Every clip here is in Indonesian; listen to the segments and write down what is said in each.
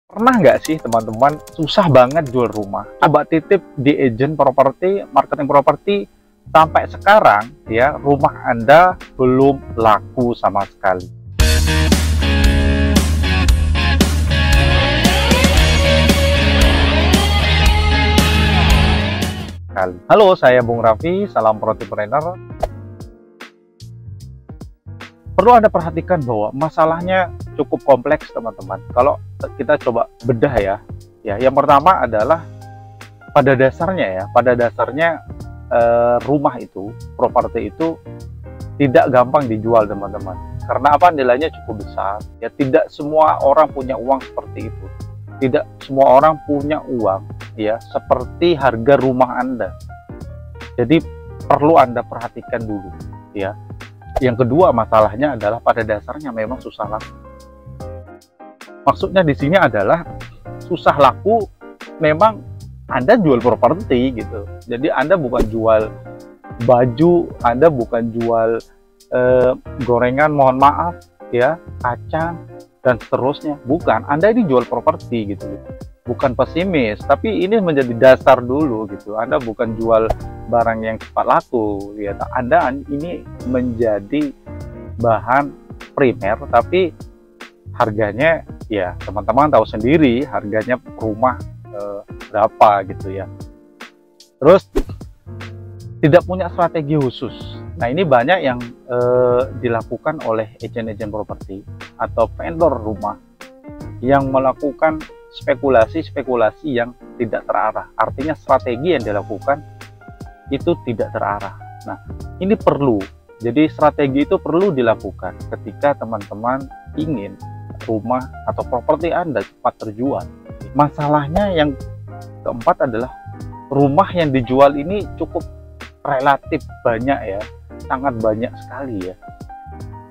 Pernah nggak sih teman-teman susah banget jual rumah? Coba titip di agent properti, marketing properti, sampai sekarang ya rumah Anda belum laku sama sekali. Halo, saya Bung Raffi, salam Propertipreneur. Perlu Anda perhatikan bahwa masalahnya cukup kompleks teman-teman. Kalau kita coba bedah ya yang pertama adalah pada dasarnya rumah itu, properti itu tidak gampang dijual teman-teman. Karena apa? Nilainya cukup besar. Ya tidak semua orang punya uang seperti itu. Tidak semua orang punya uang ya seperti harga rumah Anda. Jadi perlu Anda perhatikan dulu ya. Yang kedua masalahnya adalah pada dasarnya memang susah laku. Maksudnya di sini adalah susah laku memang Anda jual properti gitu. Jadi Anda bukan jual baju, Anda bukan jual gorengan, mohon maaf ya, kacang dan seterusnya. Bukan, Anda ini jual properti gitu. Bukan pesimis, tapi ini menjadi dasar dulu gitu. Anda bukan jual barang yang cepat laku ya. Anda ini menjadi bahan primer, tapi harganya ya teman-teman tahu sendiri harganya rumah berapa gitu ya. Terus tidak punya strategi khusus. Nah ini banyak yang dilakukan oleh agen-agen properti atau vendor rumah yang melakukan spekulasi yang tidak terarah. Artinya strategi yang dilakukan itu tidak terarah. Nah ini perlu. Jadi strategi itu perlu dilakukan ketika teman-teman ingin rumah atau properti Anda cepat terjual. Masalahnya yang keempat adalah rumah yang dijual ini cukup relatif banyak ya, sangat banyak sekali ya.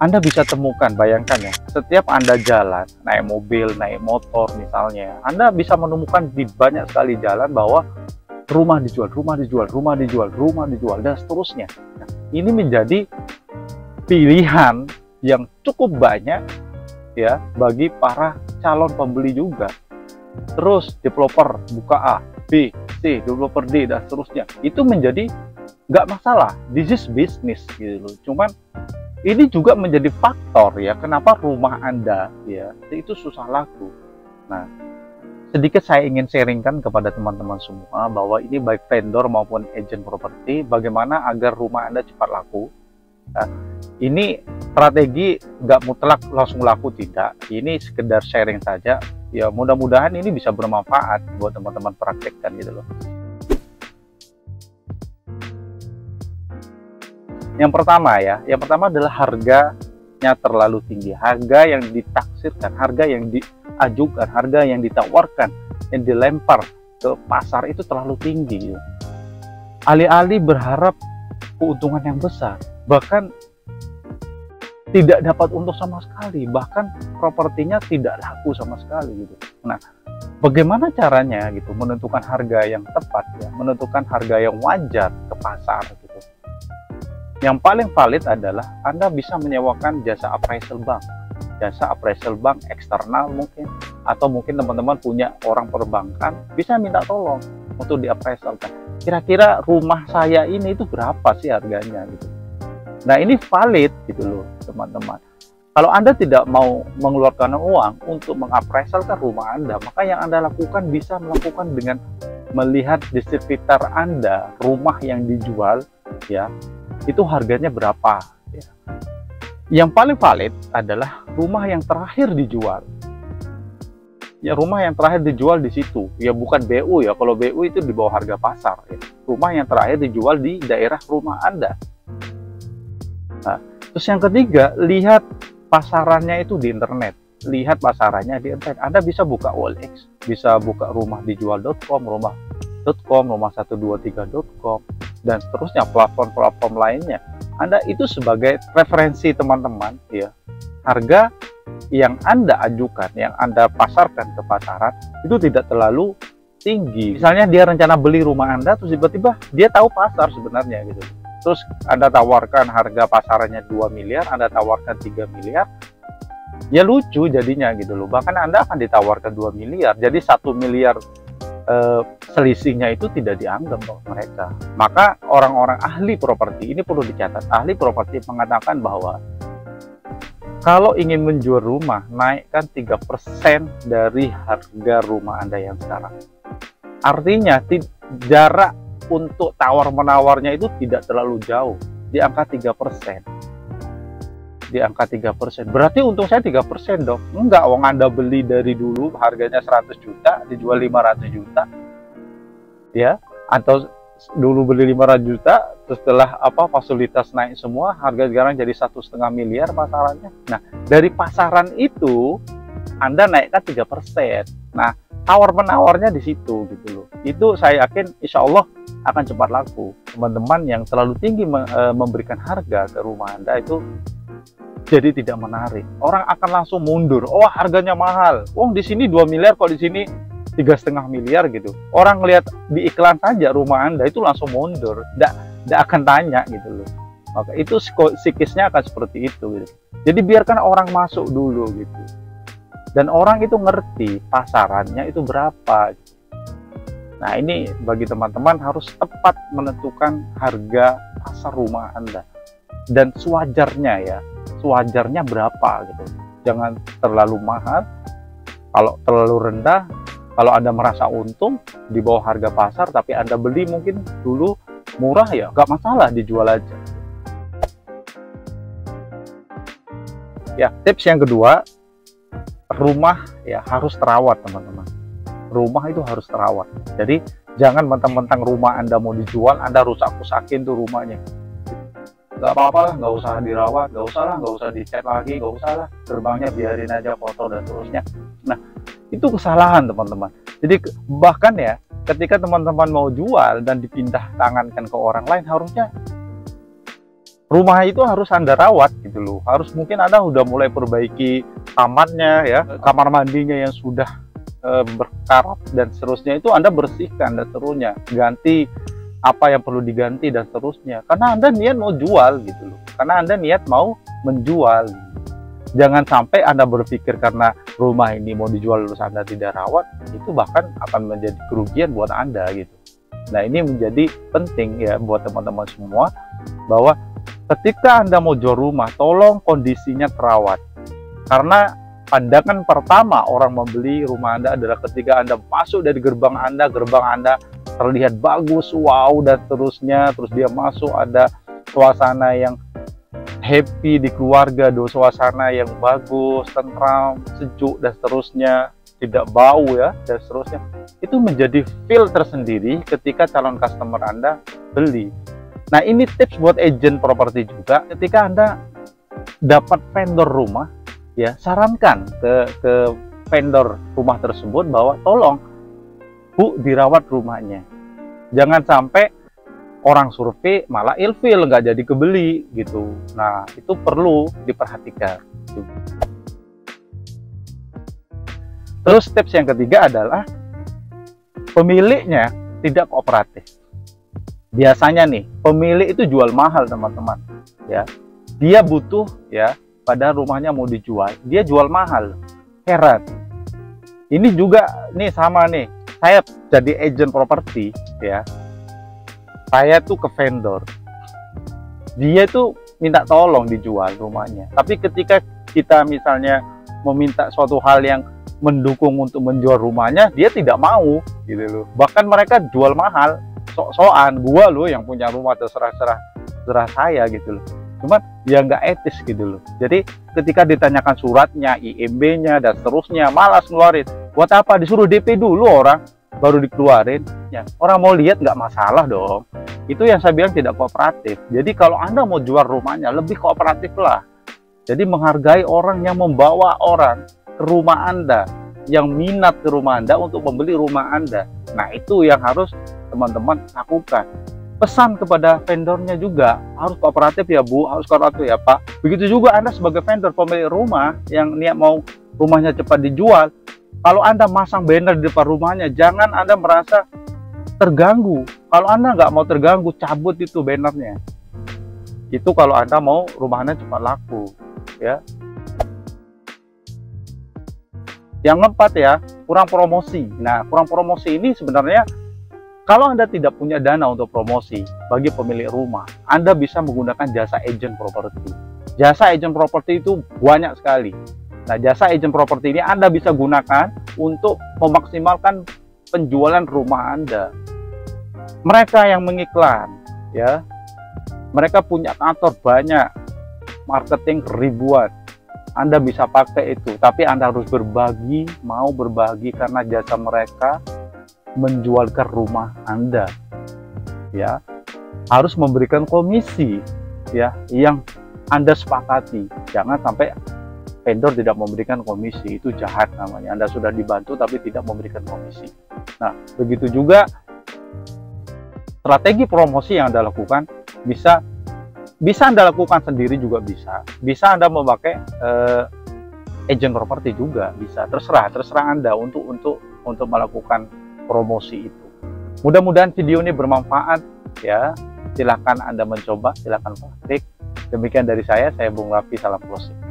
Anda bisa temukan, bayangkan ya, setiap Anda jalan, naik mobil, naik motor misalnya, Anda bisa menemukan di banyak sekali jalan bahwa rumah dijual, rumah dijual, rumah dijual, rumah dijual, dan seterusnya. Nah, ini menjadi pilihan yang cukup banyak ya bagi para calon pembeli juga. Terus developer buka A, B, C, developer D dan seterusnya. Itu menjadi nggak masalah, this is business gitu loh. Cuman ini juga menjadi faktor ya kenapa rumah Anda ya itu susah laku. Nah, sedikit saya ingin sharingkan kepada teman-teman semua bahwa ini baik vendor maupun agent properti bagaimana agar rumah Anda cepat laku. Nah, ini strategi nggak mutlak langsung laku, tidak. Ini sekedar sharing saja. Ya mudah-mudahan ini bisa bermanfaat buat teman-teman praktekkan gitu loh. Yang pertama adalah harganya terlalu tinggi. Harga yang ditaksirkan, harga yang diajukan, harga yang ditawarkan, yang dilempar ke pasar itu terlalu tinggi. Alih-alih berharap keuntungan yang besar, bahkan tidak dapat untung sama sekali, bahkan propertinya tidak laku sama sekali gitu. Nah, bagaimana caranya gitu menentukan harga yang tepat ya, menentukan harga yang wajar ke pasar gitu. Yang paling valid adalah Anda bisa menyewakan jasa appraisal bank eksternal mungkin, atau mungkin teman-teman punya orang perbankan bisa minta tolong untuk diappraisalkan. Kira-kira rumah saya ini itu berapa sih harganya gitu. Nah ini valid gitu loh teman-teman. Kalau Anda tidak mau mengeluarkan uang untuk mengappraisalkan rumah Anda, maka yang Anda lakukan bisa melakukan dengan melihat di sekitar Anda rumah yang dijual ya itu harganya berapa ya. Yang paling valid adalah rumah yang terakhir dijual ya, rumah yang terakhir dijual di situ ya, bukan BU ya. Kalau BU itu di bawah harga pasar ya. Rumah yang terakhir dijual di daerah rumah Anda. Nah, terus yang ketiga, lihat pasarannya itu di internet. Lihat pasarannya di internet. Anda bisa buka OLX, bisa buka rumahdijual.com, rumah.com, rumah123.com dan seterusnya, platform-platform lainnya. Anda itu sebagai referensi teman-teman ya. Harga yang Anda ajukan, yang Anda pasarkan ke pasaran itu tidak terlalu tinggi. Misalnya dia rencana beli rumah Anda, terus tiba-tiba dia tahu pasar sebenarnya gitu. Terus Anda tawarkan harga pasarannya 2 miliar, Anda tawarkan 3 miliar, ya lucu jadinya gitu loh. Bahkan Anda akan ditawarkan 2 miliar, jadi 1 miliar selisihnya itu tidak dianggap oleh mereka. Maka orang-orang ahli properti, ini perlu dicatat, ahli properti mengatakan bahwa kalau ingin menjual rumah, naikkan 3% dari harga rumah Anda yang sekarang. Artinya jarak untuk tawar-menawarnya itu tidak terlalu jauh, di angka 3%. Di angka 3%. Berarti untung saya 3% dong. Enggak, wong Anda beli dari dulu harganya 100 juta, dijual 500 juta. Ya, atau dulu beli 500 juta, terus setelah fasilitas naik semua, harga sekarang jadi 1,5 miliar pasarannya. Nah, dari pasaran itu Anda naikkan 3%. Nah, tawar-menawarnya di situ gitu loh. Itu saya yakin insya Allah akan cepat laku. Teman-teman yang terlalu tinggi memberikan harga ke rumah Anda itu jadi tidak menarik. Orang akan langsung mundur. Oh, harganya mahal. Oh, di sini 2 miliar, kok di sini 3,5 miliar gitu. Orang lihat di iklan saja rumah Anda itu langsung mundur. Tidak akan tanya gitu loh. Maka itu psikisnya akan seperti itu gitu. Jadi biarkan orang masuk dulu gitu. Dan orang itu ngerti pasarannya itu berapa. Nah, ini bagi teman-teman harus tepat menentukan harga pasar rumah Anda. Dan sewajarnya ya. Sewajarnya berapa gitu. Jangan terlalu mahal. Kalau terlalu rendah, kalau Anda merasa untung di bawah harga pasar, tapi Anda beli mungkin dulu murah, ya nggak masalah, dijual aja. Ya, tips yang kedua, rumah ya harus terawat teman-teman. Rumah itu harus terawat. Jadi jangan mentang-mentang rumah Anda mau dijual, Anda rusak-rusakin tuh rumahnya. Nggak apa-apa lah, nggak usah dirawat, nggak usah dicat lagi, nggak usah lah, gerbangnya biarin aja kotor dan seterusnya. Nah, itu kesalahan teman-teman. Jadi bahkan ya, ketika teman-teman mau jual dan dipindah tangankan ke orang lain, harusnya rumah itu harus Anda rawat gitu loh. Harus mungkin Anda udah mulai perbaiki tamannya ya, kamar mandinya yang sudah berkarat dan seterusnya itu Anda bersihkan dan seterusnya, ganti apa yang perlu diganti dan seterusnya, karena Anda niat mau jual gitu loh, karena Anda niat mau menjual. Jangan sampai Anda berpikir karena rumah ini mau dijual terus Anda tidak rawat, itu bahkan akan menjadi kerugian buat Anda gitu. Nah, ini menjadi penting ya buat teman-teman semua, bahwa ketika Anda mau jual rumah, tolong kondisinya terawat. Karena pandangan pertama orang membeli rumah Anda adalah ketika Anda masuk dari gerbang Anda terlihat bagus, wow, dan seterusnya. Terus dia masuk, ada suasana yang happy di keluarga, suasana yang bagus, tentram, sejuk, dan seterusnya, tidak bau ya, dan seterusnya. Itu menjadi feel tersendiri ketika calon customer Anda beli. Nah, ini tips buat agent properti juga. Ketika Anda dapat vendor rumah, ya sarankan ke vendor rumah tersebut bahwa tolong Bu, dirawat rumahnya. Jangan sampai orang survei malah ilfil, nggak jadi kebeli gitu. Nah, itu perlu diperhatikan. Terus tips yang ketiga adalah pemiliknya tidak kooperatif. Biasanya nih, pemilik itu jual mahal teman-teman. Ya, dia butuh ya, pada rumahnya mau dijual, dia jual mahal. Heran. Ini juga nih sama nih. Saya jadi agent properti ya, saya tuh ke vendor, dia tuh minta tolong dijual rumahnya, tapi ketika kita misalnya meminta suatu hal yang mendukung untuk menjual rumahnya, dia tidak mau gitu loh. Bahkan mereka jual mahal, sok-sokan, gua loh yang punya rumah, terserah saya gitu loh. Cuman ya nggak etis gitu loh. Jadi ketika ditanyakan suratnya, IMB-nya dan seterusnya, malas ngeluarin. Buat apa? Disuruh DP dulu orang, baru dikeluarin. Ya, orang mau lihat nggak masalah dong. Itu yang saya bilang tidak kooperatif. Jadi kalau Anda mau jual rumahnya, lebih kooperatif lah. Jadi menghargai orang yang membawa orang ke rumah Anda, yang minat ke rumah Anda untuk membeli rumah Anda. Nah, itu yang harus teman-teman lakukan. Pesan kepada vendornya juga, harus kooperatif ya Bu, harus kooperatif ya Pak. Begitu juga Anda sebagai vendor pemilik rumah yang niat mau rumahnya cepat dijual. Kalau Anda masang banner di depan rumahnya, jangan Anda merasa terganggu. Kalau Anda nggak mau terganggu, cabut itu bannernya. Itu kalau Anda mau rumah Anda cepat laku, ya. Yang keempat ya, kurang promosi. Nah, kurang promosi ini sebenarnya kalau Anda tidak punya dana untuk promosi bagi pemilik rumah, Anda bisa menggunakan jasa agent properti. Jasa agent properti itu banyak sekali. Nah, jasa agent properti ini Anda bisa gunakan untuk memaksimalkan penjualan rumah Anda. Mereka yang mengiklan, ya, mereka punya kantor banyak, marketing ribuan. Anda bisa pakai itu, tapi Anda harus berbagi, mau berbagi karena jasa mereka menjualkan rumah Anda, ya, harus memberikan komisi, ya, yang Anda sepakati. Jangan sampai vendor tidak memberikan komisi, itu jahat namanya. Anda sudah dibantu tapi tidak memberikan komisi. Nah, begitu juga strategi promosi yang Anda lakukan bisa Anda lakukan sendiri juga bisa Anda memakai agent properti juga bisa, terserah Anda untuk melakukan promosi itu. Mudah-mudahan video ini bermanfaat ya. Silahkan Anda mencoba, silahkan praktik. Demikian dari saya Bung Raffi, salam closing.